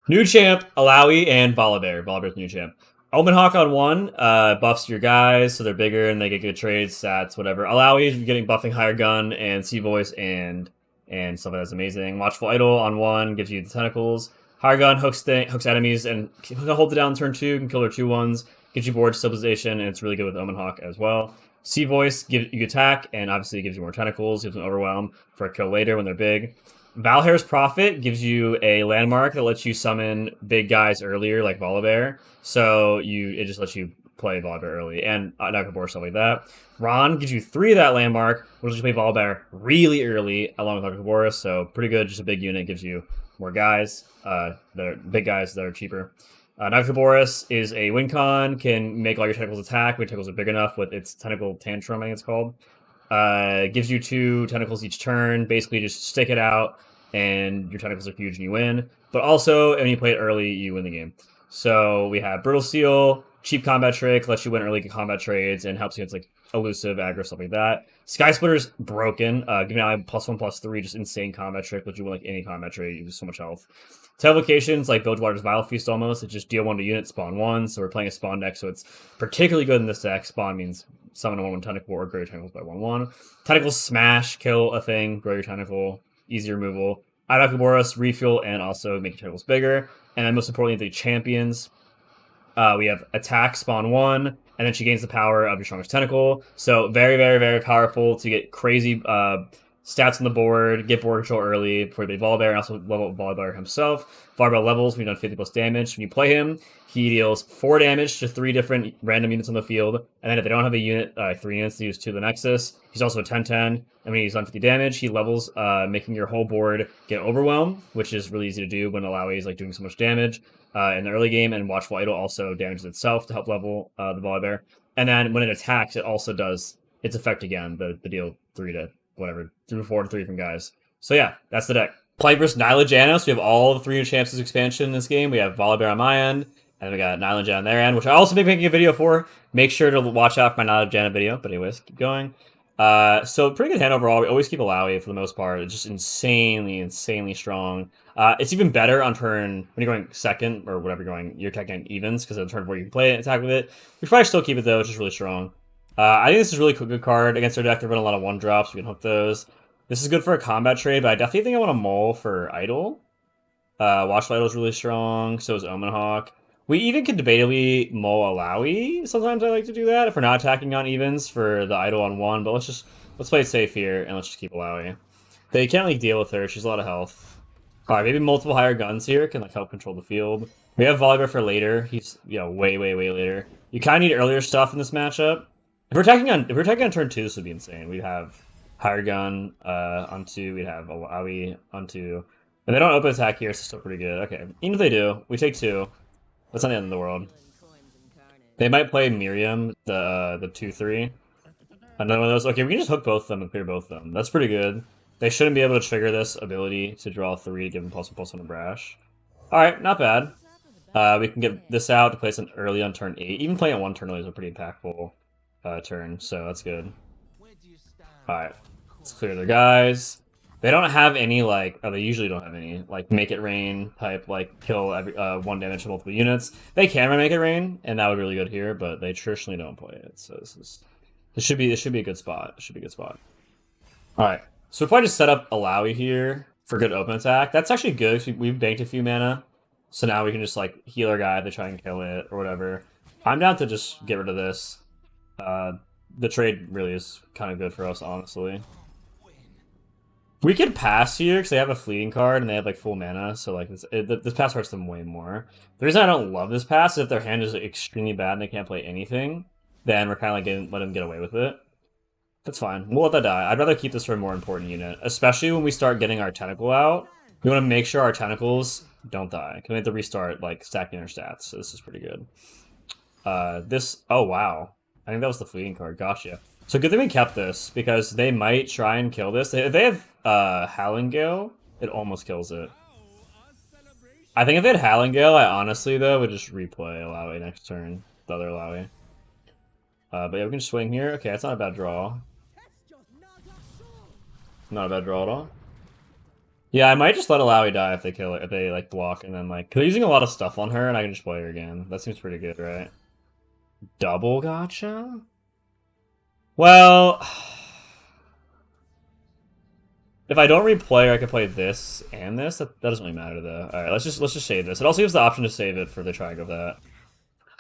New champ, Illaoi and Volibear. Volibear's new champ. Omen Hawk on one buffs your guys, so they're bigger and they get good trades, stats, whatever. Illaoi is getting buffing higher gun and sea voice and stuff that's amazing. Watchful Idol on one gives you the tentacles. Higher gun hooks enemies and hold it down turn two, can kill their 2/1s, gives you board stabilization, and it's really good with Omen Hawk as well. Sea Voice gives you attack, and obviously gives you more tentacles, gives them overwhelm for a kill later when they're big. Valhair's Prophet gives you a landmark that lets you summon big guys earlier, like Volibear. So it just lets you play Volibear early, and Nakabor, stuff like that. Ron gives you 3 of that landmark, which lets you play Volibear really early, along with Nakabor. So pretty good, just a big unit, gives you more guys, that are big guys that are cheaper. Noctiboris is a win con, can make all your tentacles attack when tentacles are big enough with its tentacle tantrum, I think it's called. Gives you 2 tentacles each turn, basically just stick it out, and your tentacles are huge and you win. But also, when you play it early, you win the game. So we have Brittle Seal, cheap combat trick, lets you win early combat trades, and helps you against like elusive, aggro, stuff like that. Sky Splitter's broken, giving out +1/+3, just insane combat trick, lets you win like any combat trade, you have so much health. Televocations, like Bilgewater's Vile Feast almost, it just deal 1 to unit, spawn 1, so we're playing a spawn deck, so it's particularly good in this deck. Spawn means summon a 1/1 tentacle or grow your tentacles by 1/1. Tentacles smash, kill a thing, grow your tentacle, easy removal. Idakuboros, refuel, and also make your tentacles bigger. And then most importantly, the champions. We have attack, spawn 1, and then she gains the power of your strongest tentacle. So very, very, very powerful to get crazy stats on the board, get board control early before you play Volibear, and also level up Volibear himself. Volibear levels when you've done 50 plus damage. When you play him, he deals 4 damage to 3 different random units on the field, and then if they don't have a unit, 3 units to use to the Nexus. He's also a 10/10, and when he's done 50 damage, he levels, making your whole board get overwhelmed, which is really easy to do when Illaoi is like doing so much damage in the early game, and Watchful Idol also damages itself to help level the Volibear. And then when it attacks, it also does its effect again, the deal 3 to whatever, 3 or 4 to 3 different guys. So yeah, that's the deck. Play versus Nyla Janos. We have all the 3 new champs expansion in this game. We have Volibear on my end, and we got Nyla Jan on their end, which I also be making a video for. Make sure to watch out for my Nyla Jan video. But anyways, keep going. So pretty good hand overall. We always keep Illaoi for the most part. It's just insanely, insanely strong. It's even better on turn when you're going second or whatever you're attacking evens, because on turn 4 you can play it, attack with it. We probably still keep it though. It's just really strong. I think this is a really good card against our deck. They're running a lot of 1-drops. We can hook those. This is good for a combat trade, but I definitely think I want to mull for Idol. Watchful Idol is really strong. So is Omen Hawk. We even can debatably mull Illaoi. Sometimes I like to do that if we're not attacking on evens for the Idol on 1. But let's play it safe here and let's just keep Illaoi. They can't like deal with her. She's a lot of health. All right, maybe multiple higher guns here can like help control the field. We have Volibear for later. He's way later. You kind of need earlier stuff in this matchup. If we're attacking on turn 2, this would be insane. We'd have higher gun on 2. We'd have Illaoi on 2. And they don't open attack here, so it's still pretty good. Okay, even if they do, we take 2. That's not the end of the world. They might play Miriam, the 2/3. Another one of those. Okay, we can just hook both of them and clear both of them. That's pretty good. They shouldn't be able to trigger this ability to draw 3 to give them +1/+1 to Brash. Alright, not bad. We can get this out to play some early on turn 8. Even playing it 1 turn early is a pretty impactful turn, so that's good. Alright, let's clear their guys. They don't have any, like, they usually don't have any, like, make it rain type, like, kill every 1 damage to multiple units. They can make it rain, and that would be really good here, but they traditionally don't play it, so this should be a good spot. It should be a good spot. Alright, so we'll probably just set up Illaoi here for good open attack. That's actually good, because we've banked a few mana, so now we can just, like, heal our guy if they try and kill it, or whatever. I'm down to just get rid of this. The trade really is kind of good for us, honestly. We could pass here because they have a fleeting card and they have like full mana, so like this pass hurts them way more. The reason I don't love this pass is if their hand is extremely bad and they can't play anything, then we're kind of like let them get away with it. That's fine. We'll let that die. I'd rather keep this for a more important unit, especially when we start getting our tentacle out. We want to make sure our tentacles don't die. Because we have to restart like stacking our stats, so this is pretty good. Oh wow. I think that was the fleeting card. Gotcha. So good thing we kept this, because they might try and kill this. If they have Howling Gale, it almost kills it. I think if they had Howling Gale, I honestly, though, would just replay Illaoi next turn. The other Illaoi. But yeah, we can swing here. Okay, that's not a bad draw. Not a bad draw at all. Yeah, I might just let Illaoi die if they kill it, if they like block, and then like, 'cause they're using a lot of stuff on her, and I can just play her again. That seems pretty good, right? Double gotcha? Well, if I don't replay her, I can play this and this. That doesn't really matter though. All right, let's just save this. It also gives the option to save it for the try of that.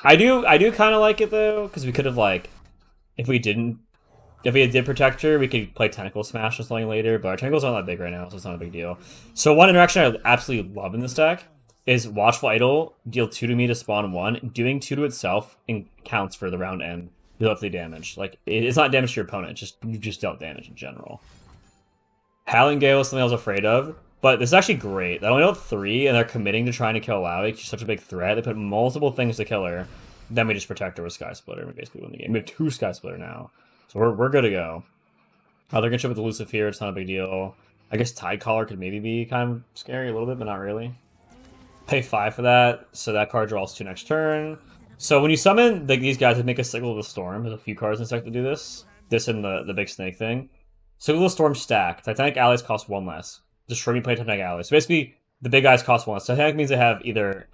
I do kind of like it though, because we could have like, if we didn't, if we did protect her, we could play tentacle smash or something later. But our tentacles aren't that big right now, so it's not a big deal. So one interaction I absolutely love in this deck is Watchful Idol, deal 2 to me to spawn 1. Doing 2 to itself and counts for the round end. Deal the damage. Like, it's not damage to your opponent, you just dealt damage in general. Howling Gale is something I was afraid of, but this is actually great. They only dealt 3, and they're committing to trying to kill Illaoi. She's such a big threat. They put multiple things to kill her. Then we just protect her with Sky Splitter, and we basically win the game. We have 2 Sky Splitter now, so we're good to go. They're gonna ship with Elusive here. It's not a big deal. I guess Tide Caller could maybe be kind of scary a little bit, but not really. Pay 5 for that, so that card draws 2 next turn. So when you summon these guys that make a Signal of the Storm, there's a few cards in this deck to do this. This and the big snake thing. Signal of the Storm stack. Titanic allies cost 1 less. Destroy me, play Titanic allies. So basically, the big guys cost 1 less. Titanic means they have either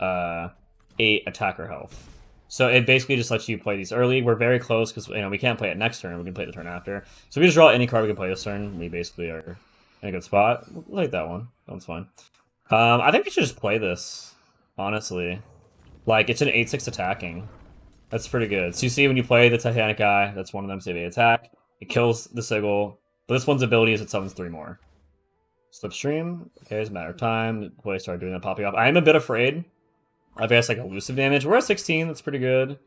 8 attack or health. So it basically just lets you play these early. We're very close because we can't play it next turn. We can play the turn after. So we just draw any card we can play this turn. We basically are in a good spot. Like that one. That one's fine. I think we should just play this, honestly. Like, it's an 8/6 attacking. That's pretty good. So you see when you play the Titanic guy, that's one of them, say they attack. It kills the Sigil. But this one's ability is it summons 3 more. Slipstream. Okay, it's a matter of time. Play start doing that popping off. I am a bit afraid. I guess like elusive damage. We're at 16. That's pretty good.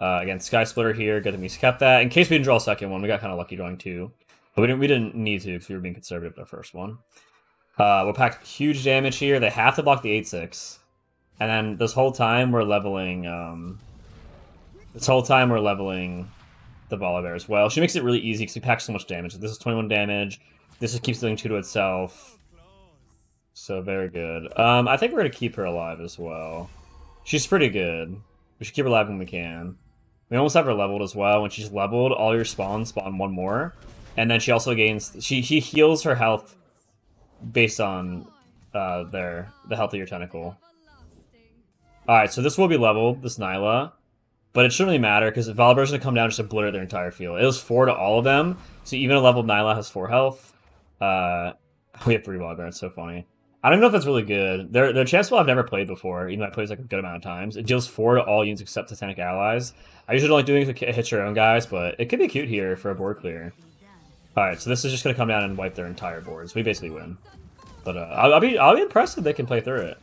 Again, Sky Splitter here. Good that we kept that. In case we didn't draw a second one, we got kind of lucky drawing 2. But we didn't need to because we were being conservative with our first one. We'll pack huge damage here. They have to block the 8/6. And then this whole time we're leveling the Volibear as well. She makes it really easy because we pack so much damage. This is 21 damage. This just keeps doing 2 to itself. So very good. I think we're gonna keep her alive as well. She's pretty good. We should keep her alive when we can. We almost have her leveled as well. When she's leveled, all your spawns spawn 1 more. And then she also gains she heals her health based on the health of your tentacle. Alright, so this will be leveled, this Nyla. But it shouldn't really matter, because Volibear's going to come down and just obliterate their entire field. It was 4 to all of them, so even a leveled Nyla has 4 health. We have 3 Volibear, it's so funny. I don't know if that's really good. They're chancellor I've never played before, even though I played like a good amount of times. It deals 4 to all units except Titanic allies. I usually don't like doing it if it hits your own guys, but it could be cute here for a board clear. Alright, so this is just going to come down and wipe their entire board, so we basically win. But I'll be impressed if they can play through it.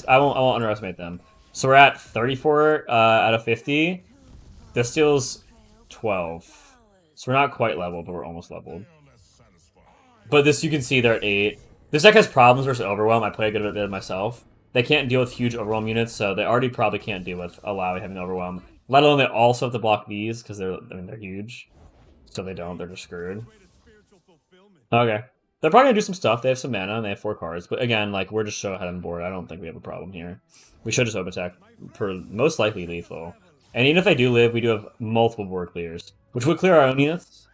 I won't underestimate them. So we're at 34 out of 50. This deals 12. So we're not quite leveled, but we're almost leveled. But this, you can see they're at 8. This deck has problems versus Overwhelm. I play a good bit of it myself. They can't deal with huge Overwhelm units, so they already probably can't deal with Illaoi having Overwhelm. Let alone they also have to block these, because they're huge. So they don't, they're just screwed. Okay. They're probably gonna do some stuff. They have some mana and they have 4 cards. But again, like, we're just so ahead on board. I don't think we have a problem here. We should just open attack for most likely lethal. And even if they do live, we do have multiple board clears, which would clear our own units.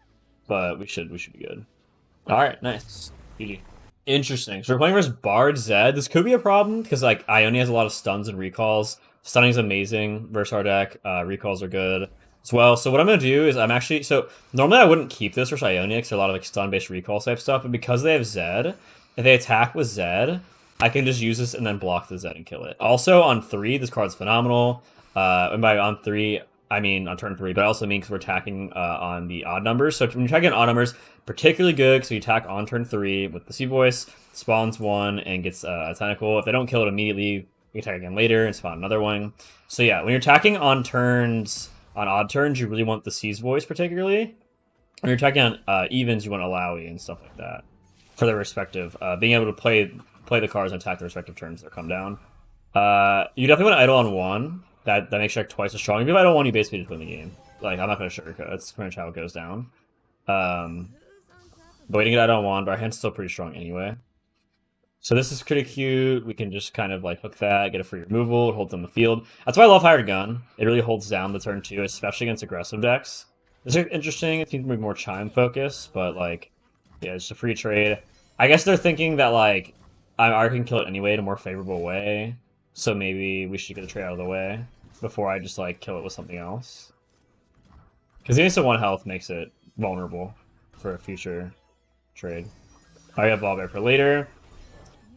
But we should be good. Alright, nice. GG. Interesting. So we're playing versus Bard Zed. This could be a problem because like Ione has a lot of stuns and recalls. Stunning is amazing versus our deck. Recalls are good as well. So what I'm going to do is so normally I wouldn't keep this versus Ione because there are a lot of like stun-based recall type stuff, but because they have Zed, if they attack with Zed, I can just use this and then block the Zed and kill it. Also on 3, this card's phenomenal. And by on 3, I mean on turn 3, but I also mean because we're attacking on the odd numbers. So when you're attacking odd numbers, particularly good because you attack on turn 3 with the Sea Voice, spawns 1 and gets a tentacle. If they don't kill it immediately, we attack again later and spawn another one. So yeah, when you're attacking on odd turns, you really want the Sea's Voice particularly. When you're attacking on evens, you want Illaoi and stuff like that for their respective, being able to play the cards and attack their respective turns that come down. You definitely want to idle on 1. That makes your deck twice as strong. If you idle 1, you basically just win the game. Like, I'm not going to sugarcoat. That's pretty much how it goes down. But we didn't get idle on 1, but our hand's still pretty strong anyway. So this is pretty cute. We can just kind of like hook that, get a free removal, it holds on the field. That's why I love Hired Gun. It really holds down the turn 2, especially against aggressive decks. This is interesting. It seems to be more Chime focused, but like, yeah, it's a free trade. I guess they're thinking that like I already can kill it anyway in a more favorable way. So maybe we should get the trade out of the way before I just like kill it with something else. Because the instant 1 health makes it vulnerable for a future trade. I have Volibear for later.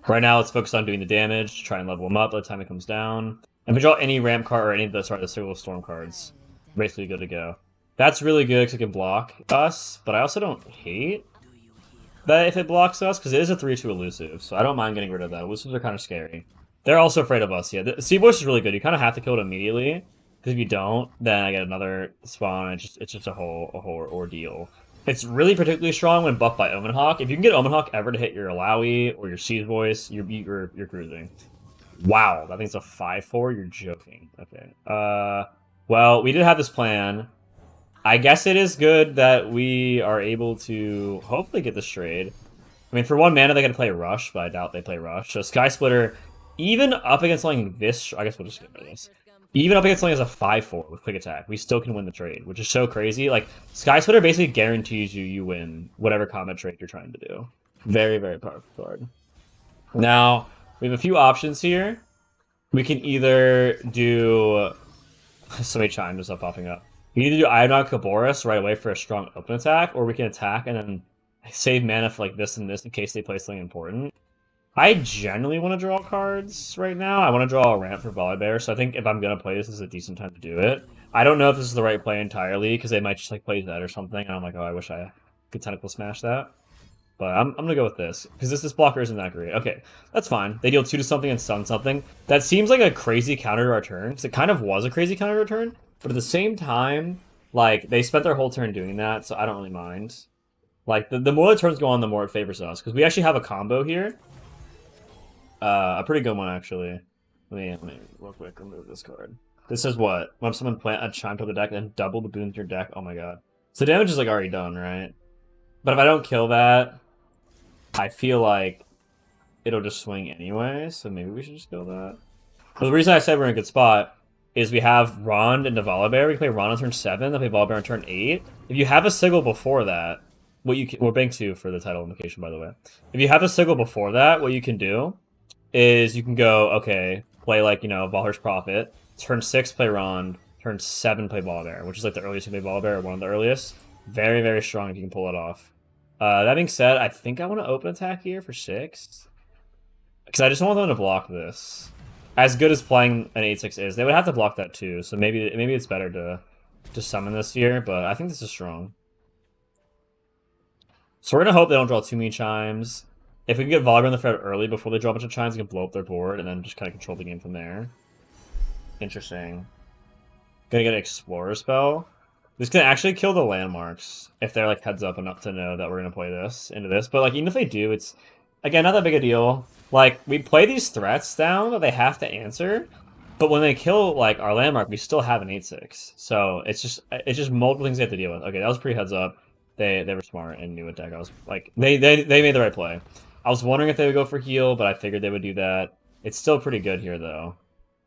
Right now, let's focus on doing the damage, try and level him up by the time it comes down. And if we draw any ramp card or any of the Circle of Storm cards, we're basically good to go. That's really good because it can block us, but I also don't hate that if it blocks us, because it is a 3-2 elusive, so I don't mind getting rid of that. Elusives are kind of scary. They're also afraid of us, yeah. The Sea Voice is really good. You kind of have to kill it immediately, because if you don't, then I get another spawn, and it's just a whole ordeal. It's really particularly strong when buffed by Omen Hawk. If you can get Omen Hawk ever to hit your Illaoi or your Sea Voice, you're cruising. Wow, that thing's a 5-4? You're joking. Okay. Well, we did have this plan. I guess it is good that we are able to hopefully get this trade. I mean, for 1 mana, they gotta play Rush, but I doubt they play Rush. So Sky Splitter, even up against something this... I guess we'll just get rid of this. Even up against something as a 5-4 with quick attack, we still can win the trade, which is so crazy. Like, Sky Splitter basically guarantees you win whatever combat trade you're trying to do. Very, very powerful card. Now, we have a few options here. We can either do... So many chimes are popping up. We can either do Iodon Kaboris right away for a strong open attack, or we can attack and then save mana for like this and this in case they play something important. I generally want to draw cards right now. I want to draw a ramp for Volibear, so I think if I'm going to play this is a decent time to do it. I don't know if this is the right play entirely, because they might just like play Zed or something, and I'm like, oh, I wish I could Tentacle Smash that. But I'm going to go with this, because this blocker isn't that great. Okay, that's fine. They deal 2 to something and stun something. That seems like a crazy counter to our turn, because it kind of was a crazy counter to our turn, but at the same time, like, they spent their whole turn doing that, so I don't really mind. Like, the more the turns go on, the more it favors us, because we actually have a combo here. A pretty good one, actually. Let me real quick remove this card. This is what? When someone plant a chime to the deck and double the boon to your deck? Oh my god. So damage is like already done, right? But if I don't kill that, I feel like it'll just swing anyway, so maybe we should just kill that. But the reason I said we're in a good spot is we have Rond and Volibear. We can play Rond on turn 7, then play Volibear on turn 8. If you have a Sigil before that, what you can... We're bank 2 for the title invocation, by the way. If you have a Sigil before that, what you can do is you can go, okay, play like, you know, Valhar's Prophet. Turn 6, play Rond. Turn 7, play Volibear, which is like the earliest you play Volibear, or one of the earliest. Very, very strong if you can pull it off. That being said, I think I want to open attack here for 6. Because I just don't want them to block this. As good as playing an 8-6 is, they would have to block that too, so maybe it's better to summon this here, but I think this is strong. So we're going to hope they don't draw too many chimes. If we can get Volibear on the field early before they draw a bunch of chimes, we can blow up their board and then just kind of control the game from there. Interesting. Gonna get an Explorer spell. This can actually kill the landmarks if they're like heads up enough to know that we're gonna play this into this. But like even if they do, it's again not that big a deal. Like we play these threats down that they have to answer, but when they kill like our landmark, we still have an 8-6. So it's just multiple things they have to deal with. Okay, that was pretty heads up. They were smart and knew what deck I was like. They made the right play. I was wondering if they would go for heal, but I figured they would do that. It's still pretty good here though.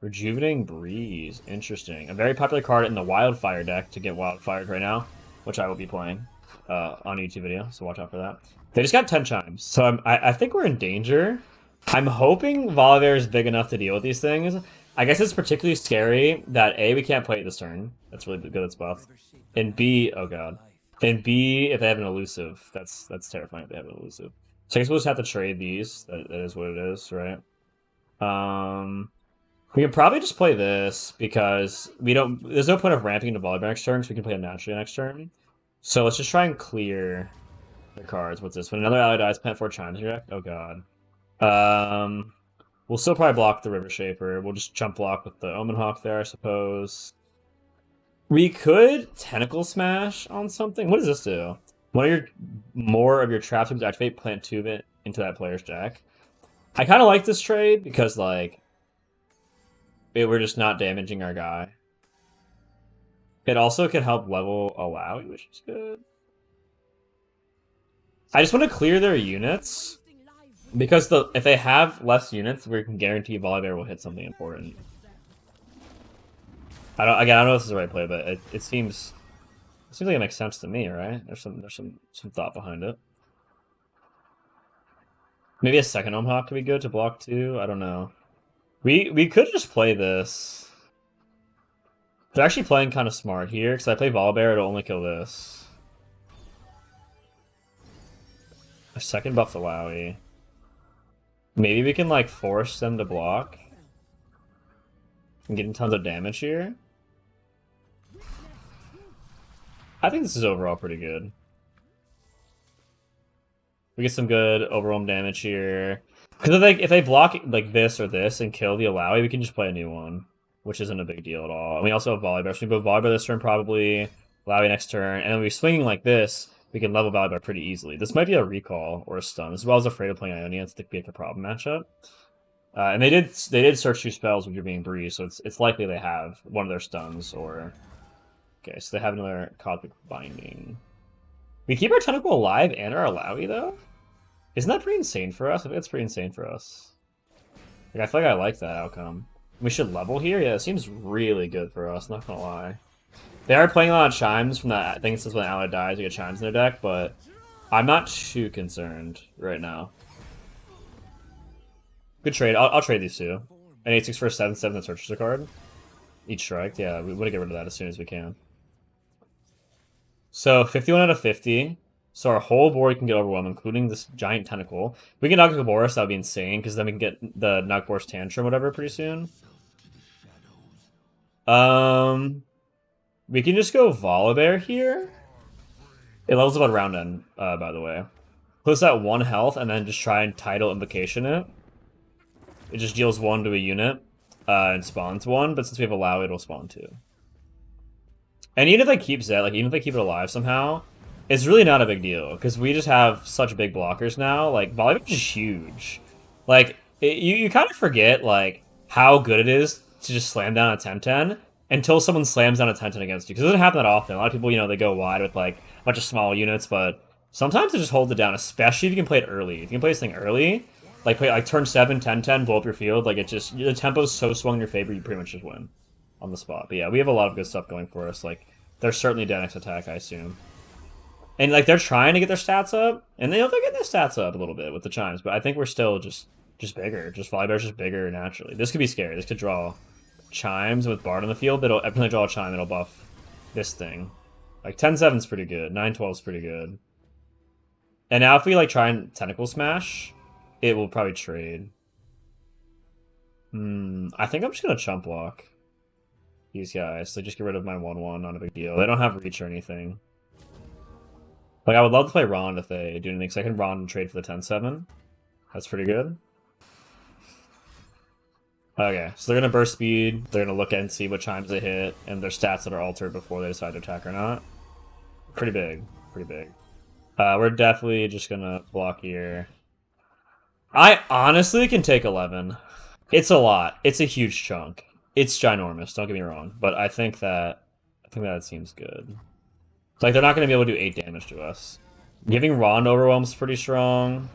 Rejuvenating Breeze. Interesting. A very popular card in the Wildfire deck to get Wildfired right now, which I will be playing on a YouTube video, so watch out for that. They just got 10 chimes, so I think we're in danger. I'm hoping Volibear is big enough to deal with these things. I guess it's particularly scary that A, we can't play it this turn. That's really good, it's buffed. And B, oh god. And B, if they have an elusive. That's terrifying if they have an elusive. So I guess we'll just have to trade these. That is what it is, right? We can probably just play this because we don't. There's no point of ramping into Volibear next turn, so we can play it naturally next turn. So let's just try and clear the cards. What's this? When another ally dies, plant 4 chimes in your deck. Oh god. We'll still probably block the River Shaper. We'll just jump block with the Omen Hawk there, I suppose. We could Tentacle Smash on something. What does this do? More of your trap tools activate, plant 2 of it into that player's deck. I kind of like this trade because, like, we're just not damaging our guy. It also can help level Illaoi, which is good. I just want to clear their units because if they have less units, we can guarantee Volibear will hit something important. I don't know if this is the right play, but it seems like it makes sense to me, right? There's some thought behind it. Maybe a second Home Hawk could be good to block too. I don't know. We could just play this. They're actually playing kind of smart here, because I play Volibear, it'll only kill this. A second buff Illaoi. Maybe we can like force them to block. I'm getting tons of damage here. I think this is overall pretty good. We get some good overwhelm damage here. Because if they block like this or this and kill the Illaoi, we can just play a new one, which isn't a big deal at all. And we also have Volibear, so we put Volibear this turn probably, Illaoi next turn, and then we swinging like this, we can level Volibear pretty easily. This might be a recall or a stun. As well as afraid of playing Ionia, it's like a problem matchup. And they did search 2 spells when you're being breezed, so it's likely they have one of their stuns or. Okay, so they have another Cosmic Binding. We keep our Tentacle alive and our Illaoi though. Isn't that pretty insane for us? I think that's pretty insane for us. Like, I feel like I like that outcome. We should level here? Yeah, it seems really good for us, not gonna lie. They are playing a lot of Chimes from that. I think since when Ally dies, we get Chimes in their deck, but I'm not too concerned right now. Good trade. I'll trade these two. An 8/6 for a 7/7 that searches a card. Each strike. Yeah, we want to get rid of that as soon as we can. So 51 out of 50. So our whole board can get overwhelmed, including this giant tentacle. We can knock Boris, that would be insane, because then we can get the knock Boris Tantrum, whatever, pretty soon. We can just go Volibear here. It levels up at round end, by the way. Puts that 1 health, and then just try and Tidal Invocation it. It just deals 1 to a unit, and spawns 1, but since we have Illaoi, it'll spawn 2. And even if they keep Zed, like, even if they keep it alive somehow, it's really not a big deal, because we just have such big blockers now. Like, Volibear is huge. Like, you kind of forget, like, how good it is to just slam down a 10-10 until someone slams down a 10-10 against you. Because it doesn't happen that often. A lot of people, they go wide with, like, a bunch of small units, but sometimes it just holds it down, especially if you can play it early. If you can play this thing early, like, play, like, turn 7, 10-10, blow up your field, like, it just, the tempo's so swung in your favor, you pretty much just win on the spot. But yeah, we have a lot of good stuff going for us. Like, there's certainly Denix attack, I assume. And, like, they're trying to get their stats up, and they're getting their stats up a little bit with the Chimes, but I think we're still just bigger. Just Volibear's just bigger naturally. This could be scary. This could draw Chimes with Bard on the field. Every time they draw a Chime, it'll buff this thing. Like, 10-7's pretty good. 9-12's pretty good. And now if we, like, try and Tentacle Smash, it will probably trade. I think I'm just gonna Chump Block these guys. So just get rid of my 1-1, not a big deal. They don't have reach or anything. Like, I would love to play Rond if they do anything, because I can Rond and trade for the 10-7. That's pretty good. Okay, so they're going to burst speed, they're going to look at and see what Chimes they hit, and their stats that are altered before they decide to attack or not. Pretty big, pretty big. We're definitely just going to block here. I honestly can take 11. It's a lot. It's a huge chunk. It's ginormous, don't get me wrong, but I think that seems good. Like, they're not going to be able to do 8 damage to us. Giving Rond Overwhelm's pretty strong.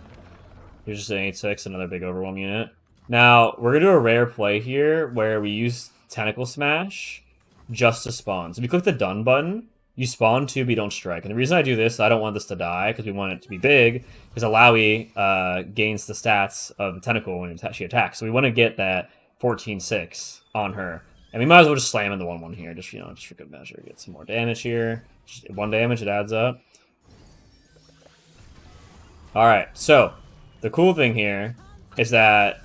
Here's just an 8/6, another big Overwhelm unit. Now, we're going to do a rare play here where we use Tentacle Smash just to spawn. So if you click the Done button, you spawn 2, but you don't strike. And the reason I do this, I don't want this to die, because we want it to be big, because Illaoi gains the stats of the Tentacle when she attacks. So we want to get that 14/6 on her. And we might as well just slam in the 1-1 here, just for good measure. Get some more damage here. Just 1 damage, it adds up. Alright, so the cool thing here is that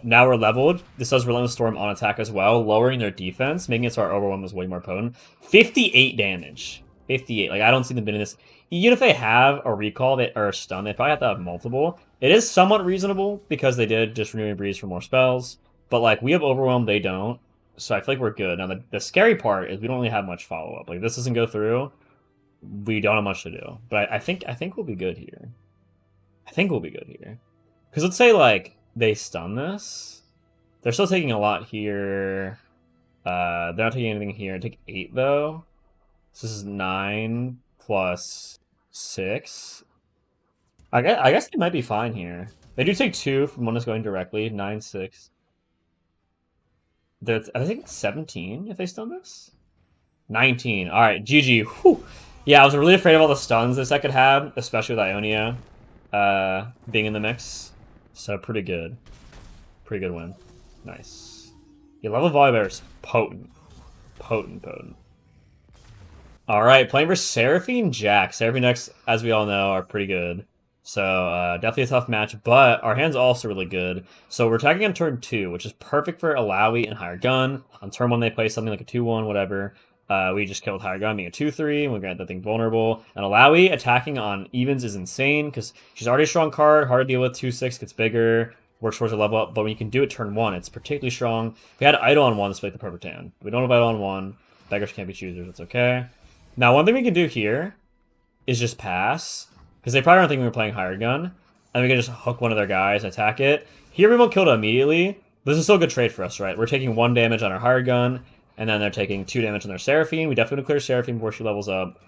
now we're leveled. This does Relentless Storm on attack as well, lowering their defense, making it so our Overwhelm is way more potent. 58 damage. 58. Like, I don't see them doing this. Even if they have a recall or a stun, they probably have to have multiple. It is somewhat reasonable, because they did just Renewing Breeze for more spells. But, like, we have Overwhelm, they don't. So I feel like we're good. Now, the scary part is we don't really have much follow-up. Like, if this doesn't go through, we don't have much to do. But I think we'll be good here. I think we'll be good here. Because let's say, like, they stun this. They're still taking a lot here. They're not taking anything here. Take 8, though. So this is 9 plus 6. I guess they might be fine here. They do take 2 from one that's going directly. 9, 6. I think 17 if they stun this. 19. All right, GG. Whew. Yeah, I was really afraid of all the stuns this I could have, especially with Ionia being in the mix. So pretty good. Pretty good win. Nice. Yeah, level Volibear is potent. Potent. Alright, playing for Seraphine Jack. Seraphine decks, as we all know, are pretty good. So, definitely a tough match, but our hand's also really good. So we're attacking on turn 2, which is perfect for Illaoi and Higher Gun. On turn 1, they play something like a 2-1, whatever. We just killed Higher Gun, being a 2-3, and we grant that thing vulnerable. And Illaoi attacking on evens is insane, because she's already a strong card, hard to deal with, 2-6, gets bigger, works towards a level up, but when you can do it turn 1, it's particularly strong. If we had Idol on 1, this would be like the perfect hand. We don't have Idol on 1, beggars can't be choosers, it's okay. Now, one thing we can do here is just pass, because they probably aren't thinking we're playing Hired Gun, and we can just hook one of their guys and attack it. Here we won't kill it immediately. This is still a good trade for us, right? We're taking 1 damage on our Hired Gun, and then they're taking 2 damage on their Seraphine. We definitely want to clear Seraphine before she levels up.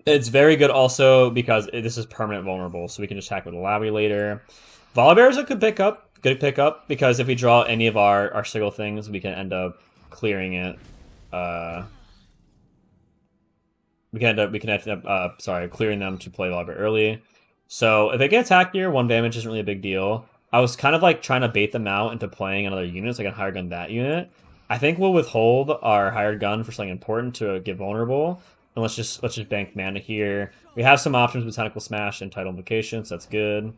It's very good also because this is permanent vulnerable, so we can just attack with Illaoi later. Volibear is a good pickup, because if we draw any of our sigil things, we can end up clearing it. We can end up clearing them to play Volibear early. So if they get attacked here, 1 damage isn't really a big deal. I was kind of like trying to bait them out into playing another unit, so I can Higher Gun that unit. I think we'll withhold our Hired Gun for something important to get vulnerable. And let's just bank mana here. We have some options with Tentacle Smash and Tidal Invocation, so that's good.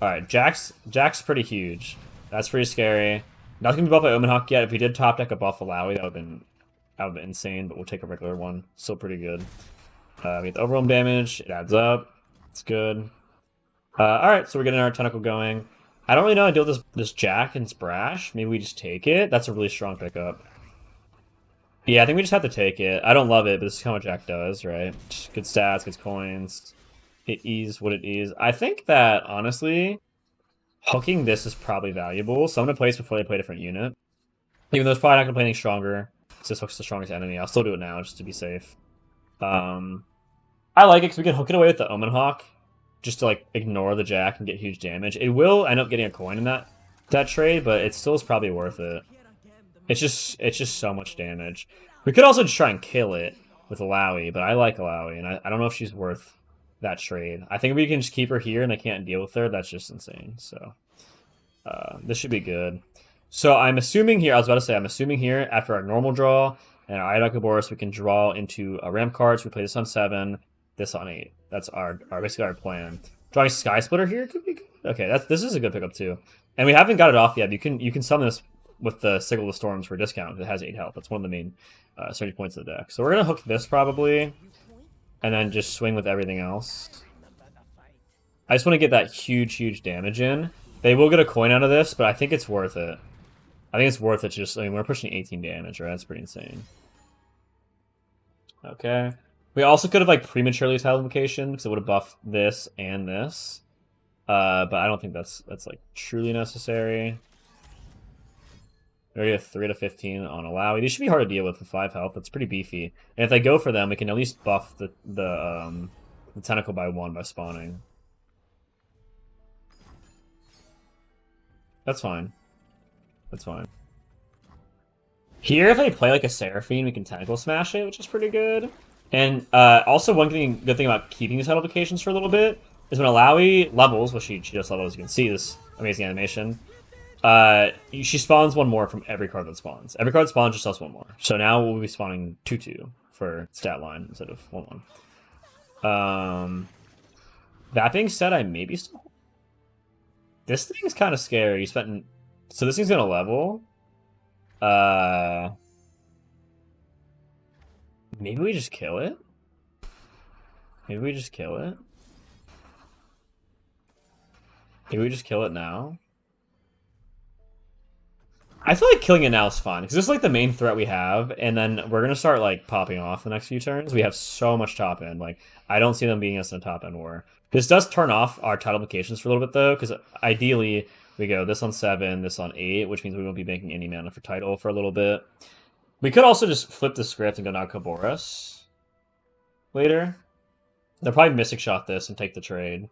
Alright, Jack's pretty huge. That's pretty scary. Nothing to be buffed by Omen Hawk yet. If we did top deck a buff Illaoi, that would have been insane, but we'll take a regular one. Still pretty good. We get the overwhelm damage. It adds up. It's good. Alright, so we're getting our Tentacle going. I don't really know how to deal with this Jack and Sprash. Maybe we just take it. That's a really strong pickup. Yeah, I think we just have to take it. I don't love it, but this is how much Jack does, right? Good stats, good coins. It is what it is. I think that, honestly, hooking this is probably valuable. So I'm going to play this before they play a different unit. Even though it's probably not going to play anything stronger. This hooks the strongest enemy. I'll still do it now, just to be safe. I like it because we can hook it away with the Omen Hawk, just to like ignore the Jack and get huge damage. It will end up getting a coin in that trade, but it still is probably worth it. It's just so much damage. We could also just try and kill it with Illaoi, but I like Illaoi, and I don't know if she's worth that trade. I think if we can just keep her here and they can't deal with her, that's just insane. So this should be good. So I'm assuming here, I'm assuming here after our normal draw and our Idakoboros, we can draw into ramp cards. We play this on 7, this on 8. That's basically our plan. Drawing Sky Splitter here could be good. Okay, this is a good pickup too. And we haven't got it off yet. You can summon this with the Sigil of the Storms for a discount. It has 8 health. That's one of the main strategy points of the deck. So we're gonna hook this probably, and then just swing with everything else. I just want to get that huge damage in. They will get a coin out of this, but I think it's worth it. I think it's worth it. Just, I mean, we're pushing 18 damage, right? That's pretty insane. Okay. We also could have like prematurely Tidal Invocation because it would have buffed this and this. But I don't think that's like truly necessary. We already have 3 to 15 on Illaoi. These should be hard to deal with 5 health. That's pretty beefy. And if they go for them, we can at least buff the tentacle by 1 by spawning. That's fine. That's fine. Here, if they play like a Seraphine, we can Tentacle Smash it, which is pretty good. And also, one good thing about keeping these Tidal Invocations for a little bit is when Illaoi levels, well, she just levels, you can see this amazing animation. She spawns 1 more from every card that spawns. Every card that spawns just does 1 more. So now we'll be spawning 2/2 for stat line instead of 1/1. That being said, I maybe still. This thing's kind of scary. So this thing's gonna level. Maybe we just kill it. Maybe we just kill it. Maybe we just kill it now. I feel like killing it now is fun, because this is like the main threat we have, and then we're going to start like popping off the next few turns. We have so much top end. Like, I don't see them beating us in a top end war. This does turn off our Tidal Invocations for a little bit though, because ideally we go this on 7, this on 8, which means we won't be making any mana for Tidal for a little bit. We could also just flip the script and go Nakaboros later. They'll probably Mystic Shot this and take the trade.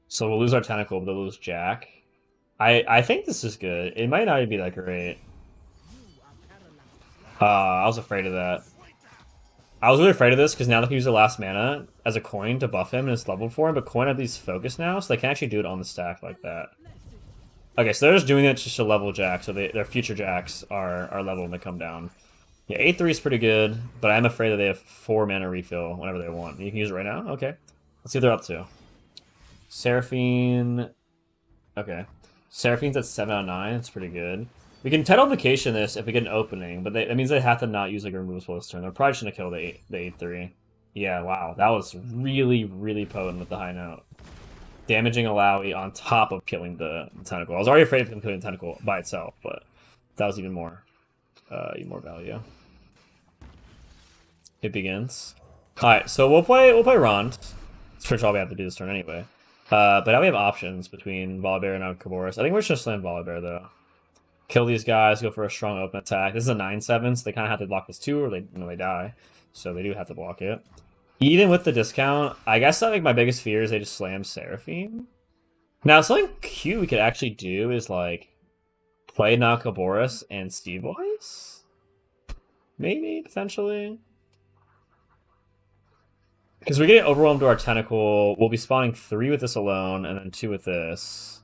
So we'll lose our Tentacle, but they'll lose Jack. I think this is good. It might not even be that great. I was afraid of that. I was really afraid of this because now they can use the last mana as a coin to buff him and it's leveled for him, but coin have these focus now, so they can actually do it on the stack like that. Okay, so they're just doing it just to level Jack, so their future Jacks are level when they come down. Yeah, 8-3 is pretty good, but I'm afraid that they have 4 mana refill whenever they want. You can use it right now? Okay. Let's see what they're up to. Seraphine... Okay. Seraphine's at 7 out of 9, it's pretty good. We can Tidal Vacation this if we get an opening, but that means they have to not use like a removal spell this turn. They're probably just gonna kill the 8-3. Yeah, wow. That was really, really potent with the high note. Damaging Illaoi on top of killing the tentacle. I was already afraid of him killing the tentacle by itself, but that was even more value. It begins. Alright, so we'll play Rond. That's pretty much all we have to do this turn anyway. But now we have options between Volibear and Alcaboris. I think we're just gonna slam Volibear though. Kill these guys, go for a strong open attack. This is a 9/7, so they kind of have to block this too, or they die. So they do have to block it. Even with the discount, I guess I think my biggest fear is they just slam Seraphine. Now, something cute we could actually do is, like, play Nakaboris and Steve Voice? Maybe, potentially. Because we're getting overwhelmed to our tentacle. We'll be spawning 3 with this alone, and then 2 with this.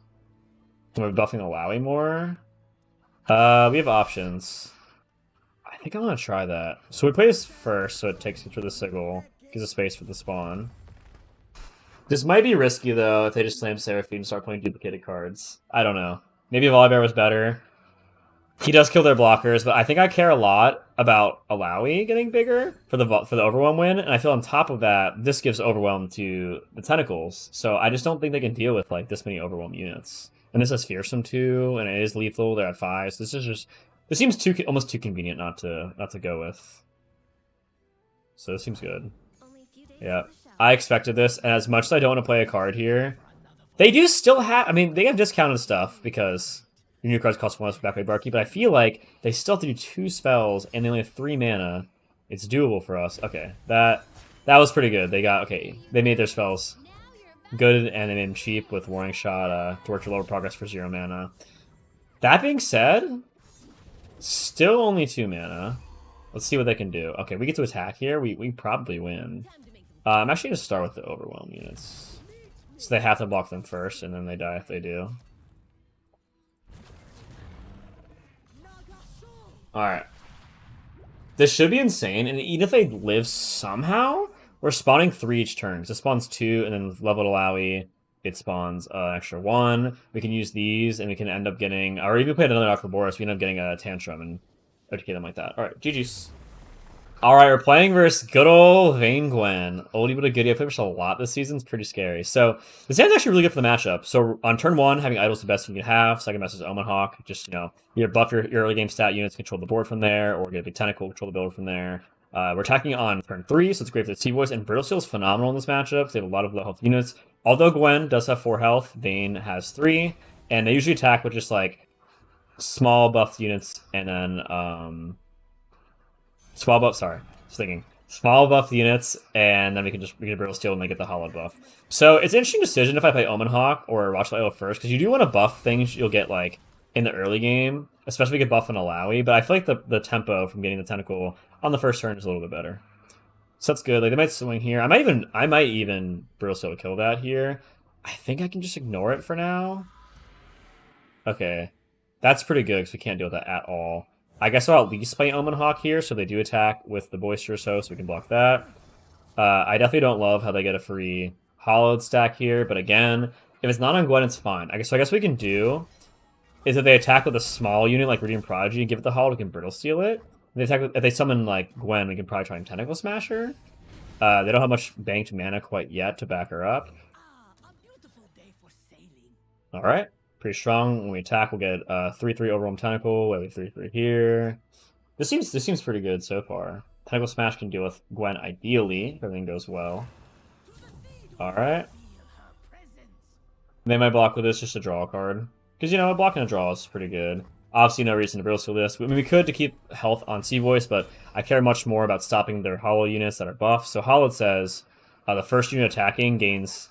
And we're buffing Illaoi more. We have options. I think I'm going to try that. So we play this first, so it takes it for the sigil. Gives a space for the spawn. This might be risky, though, if they just slam Seraphine and start playing duplicated cards. I don't know. Maybe Volibear was better. He does kill their blockers, but I think I care a lot about Illaoi getting bigger for the Overwhelm win, and I feel on top of that, this gives Overwhelm to the Tentacles, so I just don't think they can deal with like this many Overwhelm units. And this is Fearsome too, and it is lethal, they're at 5, so this seems almost too convenient not to go with. So this seems good. Yeah, I expected this, and as much as I don't want to play a card here, they do still have, I mean, they have discounted stuff because your new cards cost 1 less for Backblade Barkeep, but I feel like they still have to do 2 spells, and they only have 3 mana. It's doable for us. Okay, that was pretty good. They made their spells good, and they made them cheap with Warning Shot, Torture Lower Progress for 0 mana. That being said, still only 2 mana. Let's see what they can do. Okay, we get to attack here. We probably win. I'm actually going to start with the Overwhelm units. So they have to block them first, and then they die if they do. Alright. This should be insane, and even if they live somehow, we're spawning 3 each turn. So it spawns 2, and then leveled Illaoi, it spawns an extra 1. We can use these, and we can end up getting... Or even if we had another Alcaboris, we end up getting a Tantrum and educate them like that. Alright, GG's. Alright, we're playing versus good old Vayne Gwen. Oldie but a goodie. I played a lot this season. It's pretty scary. So, this hand's actually really good for the matchup. So, on turn 1, having Idol's the best thing you can have. Second best is Omen Hawk. Just, either buff your early game stat units, control the board from there, or get a big tentacle, control the builder from there. We're attacking on turn 3, so it's great for the T-Voice. And Brittle Steel is phenomenal in this matchup. They have a lot of low health units. Although Gwen does have 4 health, Vayne has 3. And they usually attack with just, like, small buffed units and then, small buff units, and then we can get Brittle Steel when they get the Hallowed buff. So it's an interesting decision if I play Omen Hawk or Watchlight Idol first, because you do want to buff things you'll get like in the early game, especially if we get buff an Illaoi, but I feel like the tempo from getting the tentacle on the first turn is a little bit better. So that's good. Like they might swing here. I might even Brittle Steel to kill that here. I think I can just ignore it for now. Okay. That's pretty good because we can't deal with that at all. I guess I'll at least play Omen Hawk here, so they do attack with the Boisterous Host, so we can block that. I definitely don't love how they get a free Hallowed stack here, but again, if it's not on Gwen, it's fine. I guess what we can do is if they attack with a small unit like Redeemed Prodigy and give it the Hallowed, we can Brittle Steel it. If they summon like Gwen, we can probably try and Tentacle Smash her. They don't have much banked mana quite yet to back her up. Alright. Pretty strong. When we attack, we'll get 3/3 Overwhelm Tentacle. We have 3/3 here. This seems pretty good so far. Tentacle Smash can deal with Gwen ideally, if everything goes well. Alright. They might block with this just to draw a card. Because, blocking a draw is pretty good. Obviously, no reason to Brittle Steel this. I mean, we could to keep health on Sea-Voice, but I care much more about stopping their Hollow units that are buffed. So Hallowed says the first unit attacking gains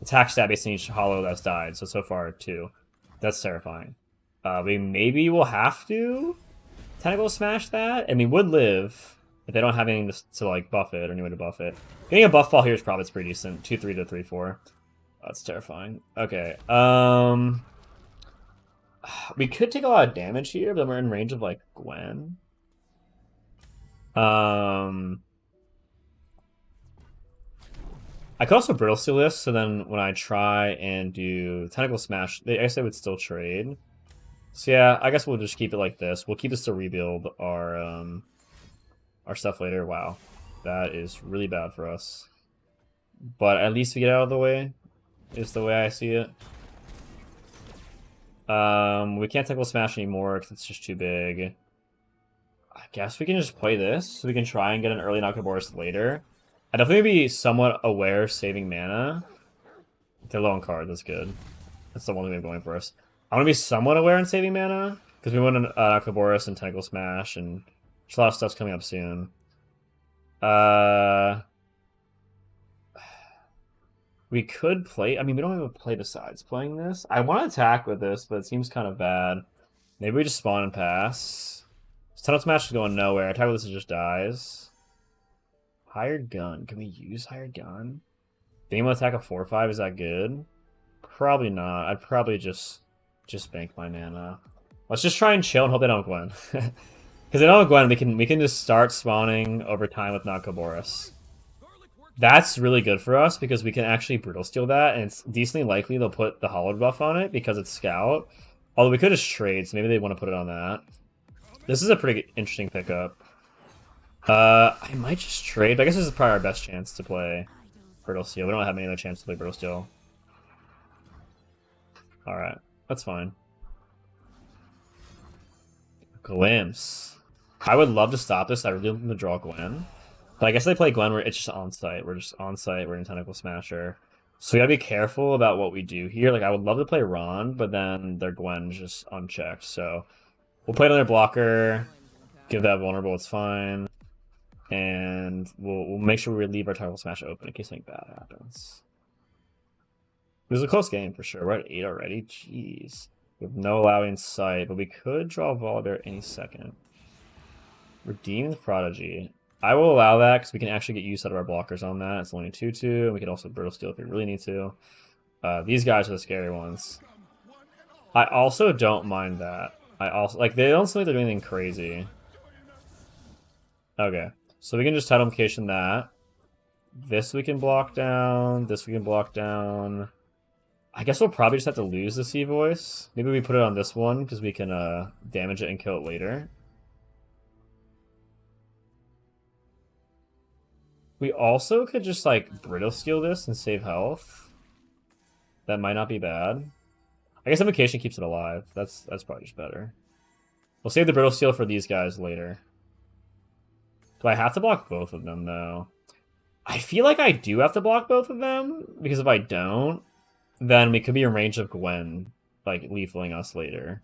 attack stat based on each Hollow that's died. So far, 2. That's terrifying. We maybe will have to Tentacle Smash that. I mean, would live. If they don't have anything to like buff it or any way to buff it. Getting a buff fall here is probably pretty decent. 2-3 to 3-4. That's terrifying. Okay. We could take a lot of damage here, but we're in range of like Gwen. I could also Brittle Steel this, so then when I try and do Tentacle Smash, I guess they would still trade. So yeah, I guess we'll just keep it like this. We'll keep this to rebuild our stuff later. Wow, that is really bad for us. But at least we get out of the way, is the way I see it. We can't Tentacle Smash anymore because it's just too big. I guess we can just play this, so we can try and get an early Nakaboris later. I definitely be somewhat aware saving mana. They're low on card, that's good. That's the one thing we have going for us. I want to be somewhat aware in saving mana, because we want an Nakaboris and Tentacle Smash, and there's a lot of stuff's coming up soon. We could play... I mean, we don't even play besides playing this. I want to attack with this, but it seems kind of bad. Maybe we just spawn and pass. Tentacle Smash is going nowhere. Attack with this, it just dies. Hired Gun. Can we use Hired Gun? Being able to attack a 4/5, is that good? Probably not. I'd probably just bank my mana. Let's just try and chill and hope they don't Gwen. Because they don't Gwen, we can just start spawning over time with Nakaboris. That's really good for us because we can actually Brutal Steel that, and it's decently likely they'll put the Hallowed buff on it because it's Scout. Although we could just trade, so maybe they want to put it on that. This is a pretty interesting pickup. I might just trade, but I guess this is probably our best chance to play Brittle Steel. We don't have any other chance to play Brittle Steel. Alright, that's fine. Glimpse. I would love to stop this. I really want to draw Gwen. But I guess they play Gwen where it's just on-site. We're just on-site, we're in Tentacle Smasher. So we gotta be careful about what we do here. Like, I would love to play Ron, but then their Gwen's just unchecked. So we'll play another blocker, give that vulnerable, it's fine. And we'll make sure we leave our Tentacle Smash open in case something bad happens. It was a close game for sure. We're at 8 already. Jeez. We have no allowing sight, but we could draw Volibear any second. Redeem the Prodigy. I will allow that because we can actually get use out of our blockers on that. It's only a 2/2, and we can also Brittle Steel if we really need to. These guys are the scary ones. I also don't mind that. I also like they don't seem like they're doing anything crazy. Okay, so we can just Tidal Implication that. This we can block down. This we can block down. I guess we'll probably just have to lose the Sea Voice. Maybe we put it on this one because we can damage it and kill it later. We also could just like Brittle Steel this and save health. That might not be bad. I guess Invocation keeps it alive. That's probably just better. We'll save the Brittle Steel for these guys later. Do I have to block both of them though? I feel like I do have to block both of them because if I don't, then we could be in range of Gwen like lethaling us later.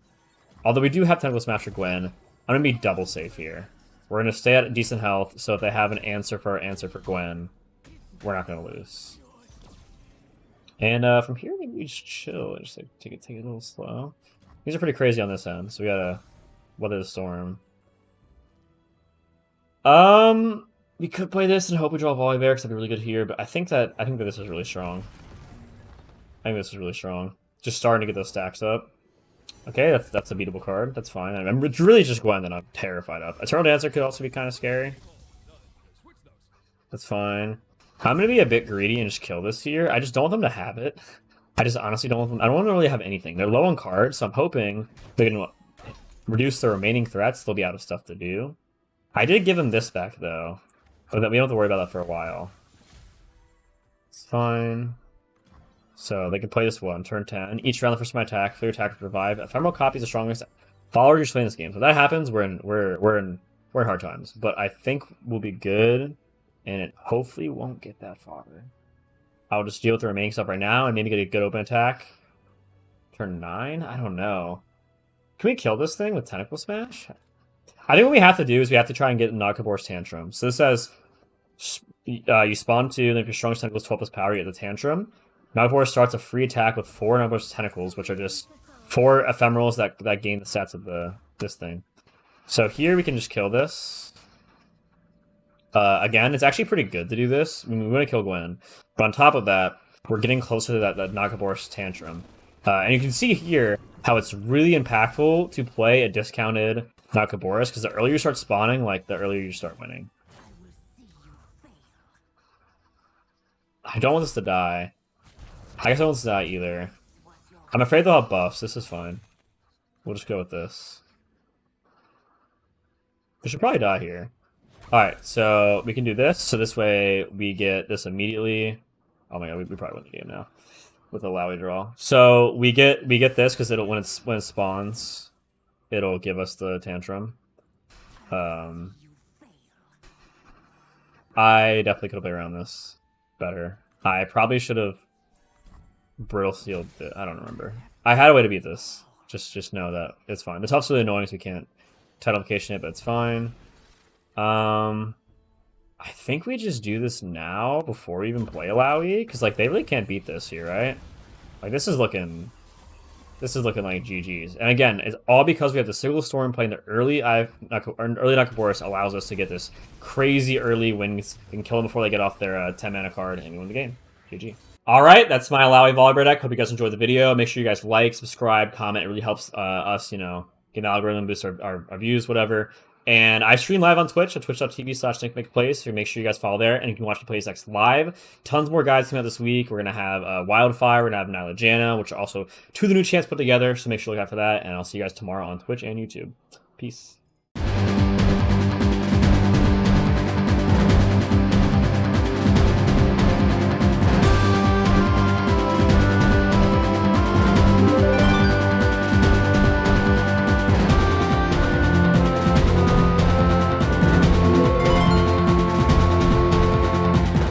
Although we do have Tentacle Smasher Gwen, I'm gonna be double safe here. We're going to stay at decent health, so if they have an answer for our answer for Gwen, we're not going to lose. And from here, maybe we just chill and just like, take it a little slow. These are pretty crazy on this end, so we got to weather the storm. We could play this and hope we draw Volibear because that'd be really good here, but I think that this is really strong. I think this is really strong. Just starting to get those stacks up. Okay, that's a beatable card. That's fine. I remember it's really just Gwen that I'm terrified of. Eternal Dancer could also be kind of scary. That's fine. I'm gonna be a bit greedy and just kill this here. I just don't want them to have it. I just honestly don't want them. I don't want to really have anything. They're low on cards, so I'm hoping they can reduce the remaining threats. They'll be out of stuff to do. I did give them this back though, but then we don't have to worry about that for a while. It's fine. So they can play this one, turn 10. Each round, the first of my attack, clear attack to revive. Ephemeral Copy is the strongest follower usually in this game. So if that happens, we're in hard times. But I think we'll be good, and it hopefully won't get that far. I'll just deal with the remaining stuff right now, and maybe get a good open attack. Turn 9? I don't know. Can we kill this thing with Tentacle Smash? I think what we have to do is we have to try and get Nakaboris Tantrum. So this says you spawn 2, and if your strongest tentacle is 12 plus power, you get the Tantrum. Nakaboris starts a free attack with 4 Nakaboris Tentacles, which are just 4 ephemerals that gain the stats of this thing. So here we can just kill this. Again, it's actually pretty good to do this. I mean, we want to kill Gwen, but on top of that, we're getting closer to that Nakaboros tantrum. And you can see here how it's really impactful to play a discounted Nakaboros, because the earlier you start spawning, like, the earlier you start winning. I don't want this to die. I guess I don't want this to die either. I'm afraid they'll have buffs. This is fine. We'll just go with this. We should probably die here. Alright, so we can do this. So this way we get this immediately. Oh my god, we probably win the game now with a Illaoi draw. So we get this because it'll when it spawns, it'll give us the tantrum. I definitely could have played around this better. I probably should have brittle sealed it. I don't remember. I had a way to beat this. Just know that it's fine. The tough's really annoying, so we can't titleification it, but it's fine. I think we just do this now before we even play Illaoi, because like they really can't beat this here, right? Like this is looking like GG's. And again, it's all because we have the Sigil Storm playing the early Nakaboros allows us to get this crazy early wins. We can kill them before they get off their 10 mana card and we win the game. GG. Alright, that's my Illaoi Volibear deck. Hope you guys enjoyed the video. Make sure you guys like, subscribe, comment. It really helps us, you know, get an algorithm, boost our views, whatever. And I stream live on Twitch at twitch.tv/nickmakeplays, so make sure you guys follow there, and you can watch the plays next live. Tons more guides coming out this week. We're going to have Wildfire, we're going to have Nyla, which are also 2 of the new champs put together, so make sure you look out for that, and I'll see you guys tomorrow on Twitch and YouTube. Peace.